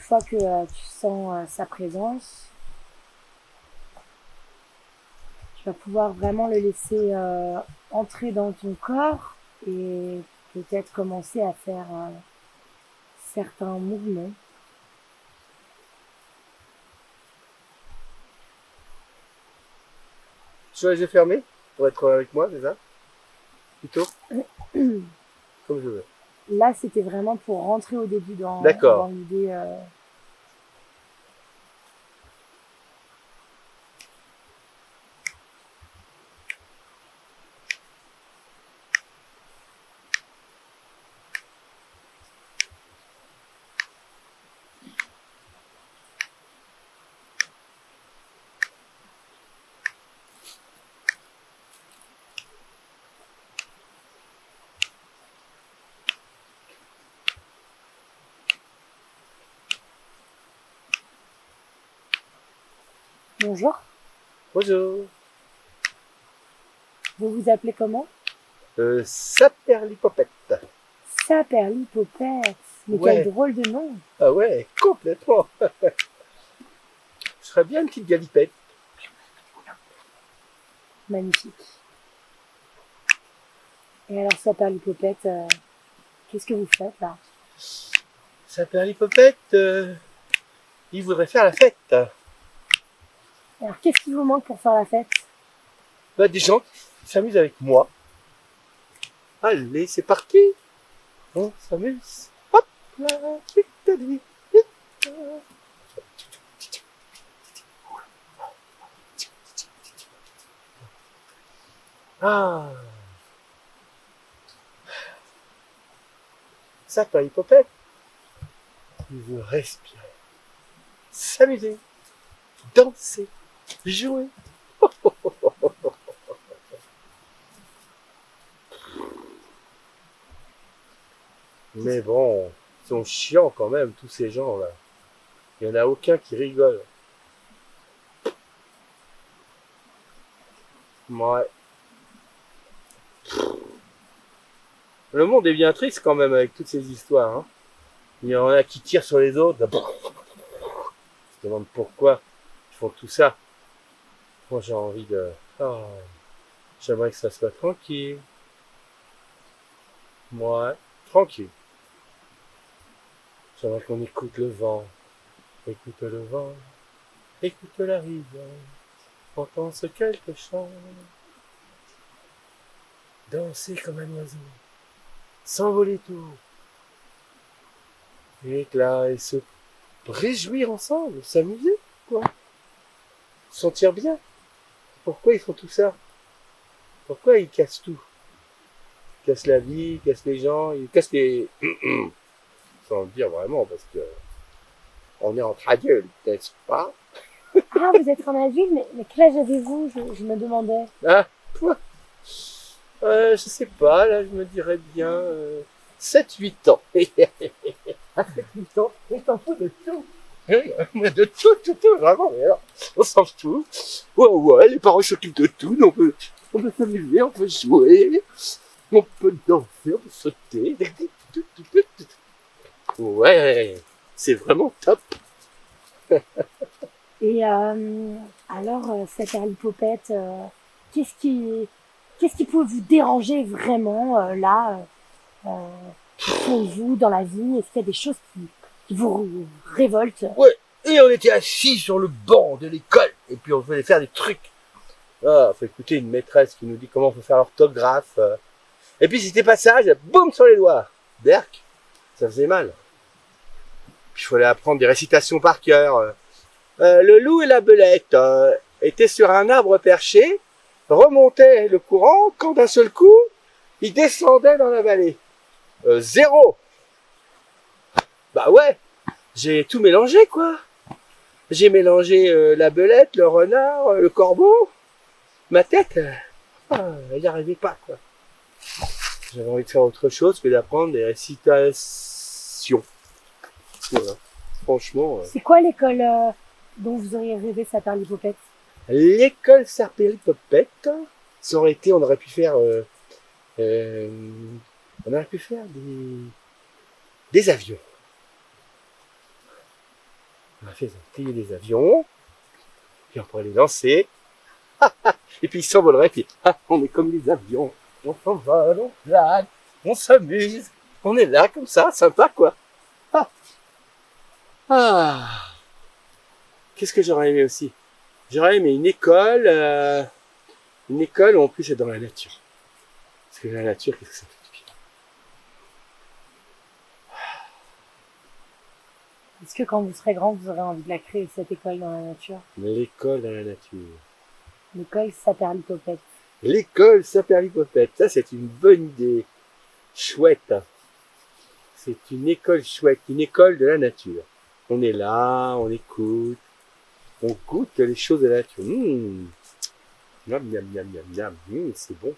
fois que tu sens sa présence, tu vas pouvoir vraiment le laisser entrer dans ton corps et peut-être commencer à faire certains mouvements. Je les ai fermés pour être avec moi, c'est ça? Plutôt? Comme je veux. Là, c'était vraiment pour rentrer au début dans D'accord. l'idée. Bonjour, Bonjour. vous vous appelez comment? Saperlipopette. Saperlipopette. Mais quel Ouais. drôle de nom. Ah ouais, complètement. Je serais bien une petite galipette. Magnifique. Et alors, Saperlipopette, qu'est-ce que vous faites là? Saperlipopette, il voudrait faire la fête. Alors, qu'est-ce qui vous manque pour faire la fête? Bah, des gens qui s'amusent avec moi. Allez, c'est parti. On s'amuse. Hop là, vite, vite, vite. Ah, Saperlipopette, il veut respirer, s'amuser, danser, jouer. Mais bon, ils sont chiants quand même, tous ces gens-là. Il n'y en a aucun qui rigole. Ouais. Le monde est bien triste quand même avec toutes ces histoires. Hein. Il y en a qui tirent sur les autres. Je me demande pourquoi ils font tout ça. Moi j'ai envie de... Oh, j'aimerais que ça soit tranquille. Moi, tranquille. J'aimerais qu'on écoute le vent. Écoute le vent. Écoute la rivière. Entends ce qu'elle te chante. Danser comme un oiseau. S'envoler tout. Et là, et se réjouir ensemble, s'amuser, quoi. Se sentir bien. Pourquoi ils font tout ça? Pourquoi ils cassent tout? Ils cassent la vie, ils cassent les gens, ils cassent les... Sans le dire vraiment, parce que on est entre adultes, n'est-ce pas? Ah, vous êtes un adulte, mais quel âge avez-vous? Je me demandais. Ah, toi, je sais pas, là, je me dirais bien 7-8 ans. À 7-8 ans, on s'en fout de tout. De tout, vraiment. Alors, on s'en fout. Ouais, les parents s'occupent de tout. On peut s'amuser, on peut jouer, on peut danser, on peut sauter. Ouais, c'est vraiment top. Et alors, Saperlipopette, qu'est-ce qui, qu'est-ce qui peut vous déranger vraiment là, euh, pour vous dans la vie? Est-ce qu'il y a des choses qui vous révoltent? Ouais, et on était assis sur le banc de l'école, et puis on faisait faire des trucs. Ah, faut écouter une maîtresse qui nous dit comment faut faire l'orthographe. Et puis c'était pas sage, boum sur les doigts. Berk, ça faisait mal. Puis il fallait apprendre des récitations par cœur. Le loup et la belette étaient sur un arbre perché, remontaient le courant, quand d'un seul coup, ils descendaient dans la vallée. Zéro. Bah ouais, j'ai tout mélangé, quoi. J'ai mélangé la belette, le renard, le corbeau. Ma tête, elle n'y arrivait pas, quoi. J'avais envie de faire autre chose que d'apprendre des récitations. Voilà. Franchement, C'est quoi l'école dont vous auriez rêvé Saperlipopette? l'école Saperlipopette, ça aurait été, euh, on aurait pu faire des avions. On a fait plier les avions, puis on pourrait les lancer, et puis ils s'envoleraient, puis on est comme les avions, on s'envole, on plane, on s'amuse, on est là comme ça, sympa quoi. Ah. Ah. Qu'est-ce que j'aurais aimé aussi? J'aurais aimé une école où on puisse être dans la nature. Parce que la nature, qu'est-ce que ça fait du bien? Est-ce que quand vous serez grand, vous aurez envie de la créer, cette école dans la nature? L'école dans la nature. L'école Saperlipopette. L'école Saperlipopette, ça c'est une bonne idée. Chouette. C'est une école chouette, une école de la nature. On est là, on écoute, on goûte les choses de la nature. Miam, miam, miam, miam, miam. C'est bon.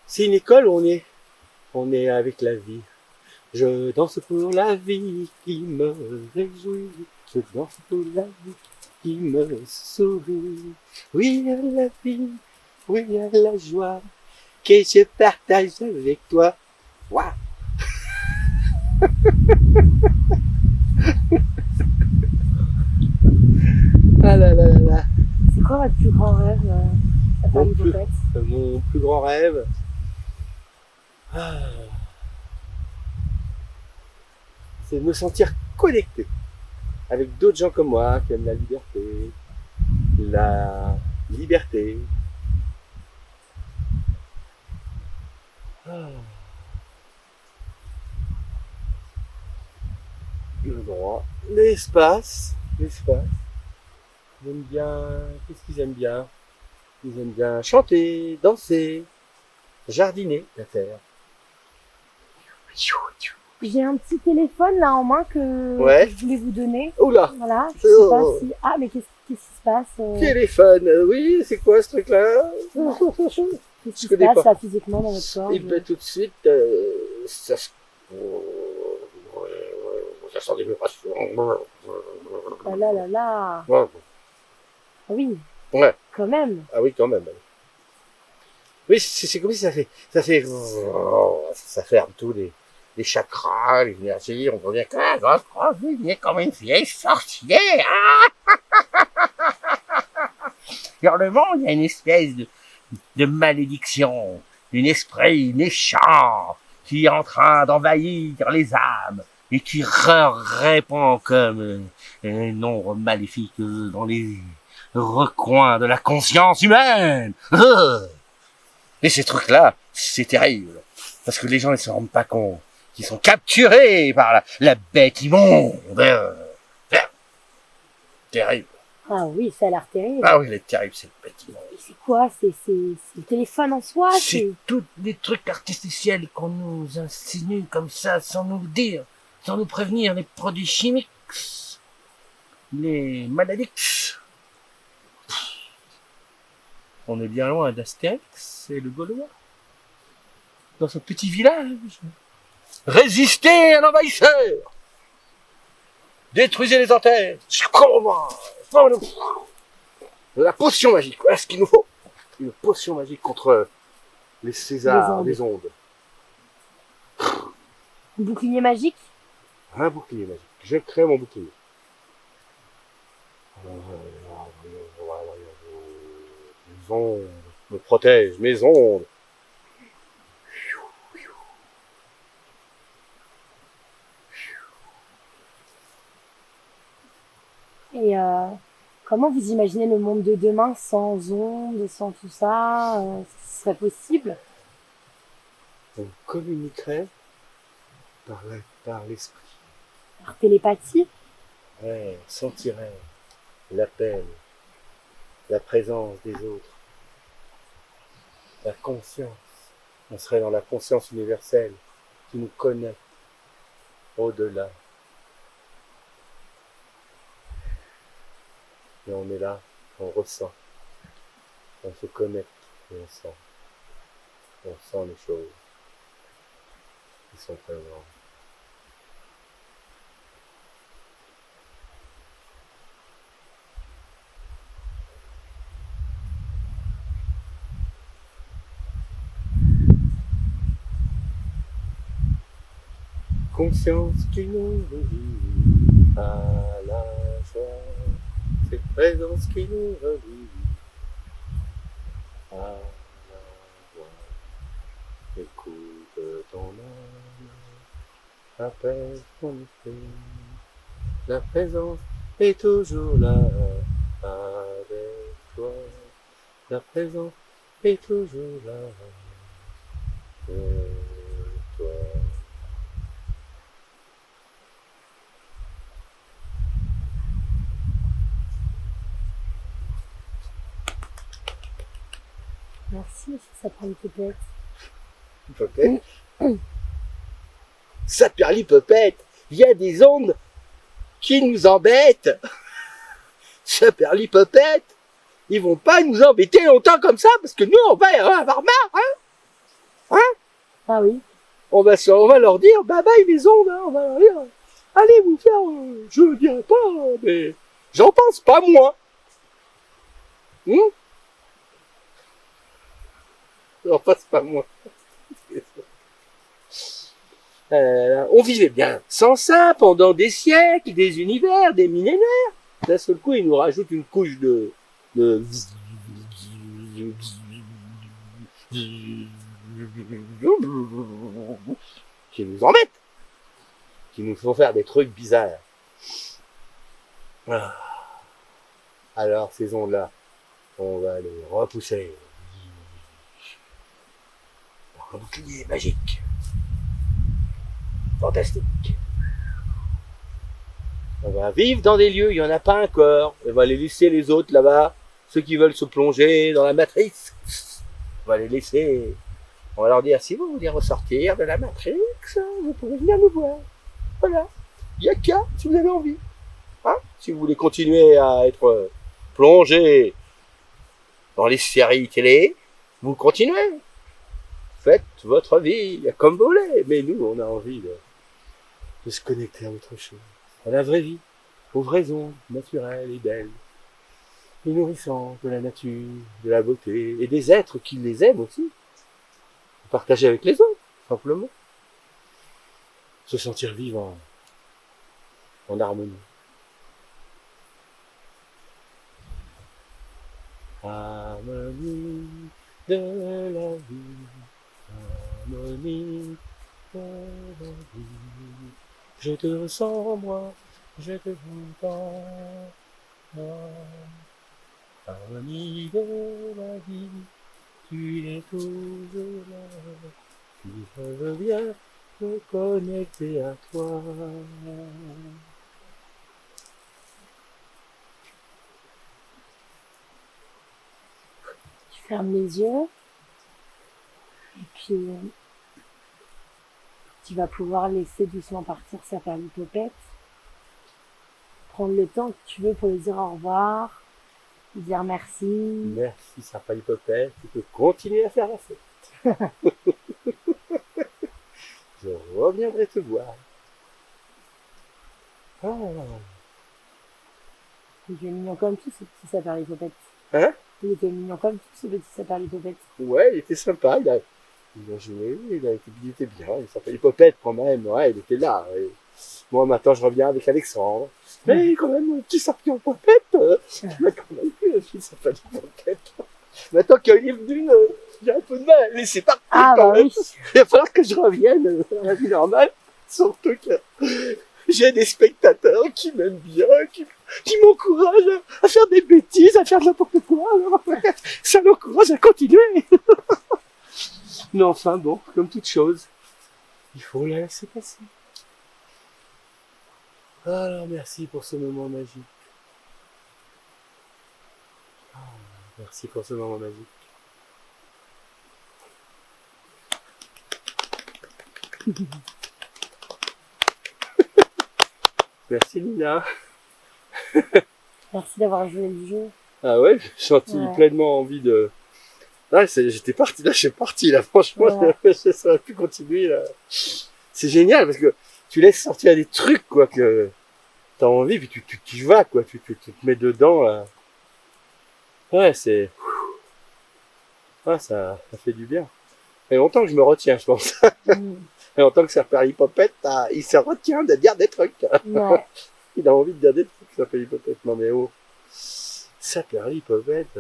C'est une école où on est avec la vie. Je danse pour la vie qui me réjouit. Je danse pour la vie qui me sourit. Oui à la vie, oui à la joie que je partage avec toi. Waouh. Ah là là là là. C'est quoi votre plus grand rêve, Saperlipopette? Mon plus grand rêve, c'est de me sentir connecté avec d'autres gens comme moi qui aiment la liberté. La liberté. Le droit. L'espace. L'espace. Ils aiment bien. Qu'est-ce qu'ils aiment bien? Ils aiment bien chanter, danser, jardiner la terre. J'ai un petit téléphone là en main que je voulais vous donner. Oula. Voilà. Je sais pas si... Ah, mais qu'est-ce qui se passe Téléphone. Oui, c'est quoi ce truc-là? Qu'est-ce qui se passe là physiquement dans votre corps? Et ben tout de suite, ça sent des vibrations. Ah là là là. Ouais. Oui. Ouais. Quand même. Ah oui, quand même. Oui, c'est comme si ça ferme tous les chakras, l'énergie, on devient comme une vieille sorcière. Dans le monde, il y a une espèce de malédiction, d'un esprit méchant qui est en train d'envahir les âmes et qui répand comme un nombre maléfique dans les recoins de la conscience humaine. Et ces trucs-là, c'est terrible. Parce que les gens ne se rendent pas compte qu'ils sont capturés par la bête immonde. Terrible. Ah oui, ça a l'air terrible. Ah oui, elle est terrible, cette bête immonde. Et c'est quoi? C'est le téléphone en soi? C'est tous les trucs artificiels qu'on nous insinue comme ça, sans nous le dire, sans nous prévenir, les produits chimiques, les maladies. On est bien loin d'Astérix et le Gaulois. Dans ce petit village. Résistez à l'envahisseur. Détruisez les antennes. La potion magique. Voilà ce qu'il nous faut. Une potion magique contre les Césars, les ondes. Un bouclier magique? Un bouclier magique. Je crée mon bouclier. Les ondes me protègent, mes ondes. Et comment vous imaginez le monde de demain sans ondes, sans tout ça? Ce serait possible? On communiquerait par l'esprit. Par télépathie? Ouais, on sentirait l'appel, la présence des autres, la conscience. On serait dans la conscience universelle qui nous connecte au-delà. Et on est là, on ressent, on se connecte et on sent les choses qui sont présentes. conscience qui nous relie à la joie, cette présence qui nous relie à la joie. Écoute ton âme, appelle ton esprit, la présence est toujours là avec toi, la présence est toujours là avec toi. Merci, ça prend une poupette. Popette. Saperlipopette, il y a des ondes qui nous embêtent. Saperlipopette, ils vont pas nous embêter longtemps comme ça, parce que nous, on va avoir marre, hein. Ah oui. On va leur dire, bye bye les ondes, hein. On va leur dire, allez vous faire, je ne dirai pas, mais j'en pense pas moi. J'en pense pas moi. On vivait bien sans ça pendant des siècles, des univers, des millénaires. D'un seul coup, ils nous rajoutent une couche de qui nous embêtent, qui nous font faire des trucs bizarres. Alors, ces ondes-là, on va les repousser. Un bouclier magique. Fantastique. On va vivre dans des lieux, il n'y en a pas encore. On va les laisser les autres là-bas, ceux qui veulent se plonger dans la matrice. On va les laisser. On va leur dire, si vous voulez ressortir de la matrice, vous pouvez venir nous voir. Voilà. Il n'y a qu'à, si vous avez envie. Hein, si vous voulez continuer à être plongé dans les séries télé, vous continuez. Faites votre vie comme vous voulez. Mais nous, on a envie de se connecter à autre chose. À la vraie vie, aux vraies ondes naturelles et belles, et nourrissantes de la nature, de la beauté, et des êtres qui les aiment aussi. Partager avec les autres, simplement. Se sentir vivant, en harmonie. Harmonie de la vie, harmonie de la vie. Je te ressens, moi, je te entends, moi. Harmonie de la vie, tu es toujours là. Si je veux bien me connecter à toi. Tu fermes les yeux. Et puis, tu vas pouvoir laisser doucement partir Saperlipopette. Prendre le temps que tu veux pour lui dire au revoir, lui dire merci. Merci Saperlipopette, tu peux continuer à faire la fête. Je reviendrai te voir. Ah. Il était mignon comme tout ce petit Saperlipopette. Hein? Il était mignon comme tout ce petit Saperlipopette. Ouais, il était sympa, il a joué, il était bien, il s'appelait Popette quand même, ouais, il était là. Et moi maintenant je reviens avec Alexandre. Mais quand même, mon petit Serpion Popette, il m'a quand même plu, le fils s'appelle Popette. Maintenant qu'il est venu, j'ai un peu de mal à laisser partir. Ah quand bah même. oui. Il va falloir que je revienne à la vie normale, surtout que j'ai des spectateurs qui m'aiment bien, qui m'encouragent à faire des bêtises, à faire n'importe quoi. Alors, ça l'encourage à continuer. Mais enfin bon, comme toute chose, il faut la laisser passer. Alors merci pour ce moment magique. Merci pour ce moment magique. Merci Nina. Merci d'avoir joué le jeu. Ah ouais, j'ai senti pleinement envie de... Ah, j'étais parti, là je suis parti, là franchement, je ne saurais plus continuer là. C'est génial parce que tu laisses sortir des trucs quoi que t'as envie, puis tu y vas quoi, tu te mets dedans là. Ouais, c'est... Ouais, ça fait du bien. Ça fait longtemps que je me retiens, je pense. Et en tant que Saperlipopette, il se retient de dire des trucs. Ouais. Il a envie de dire des trucs, Saperlipopette. Non mais oh, Saperlipopette.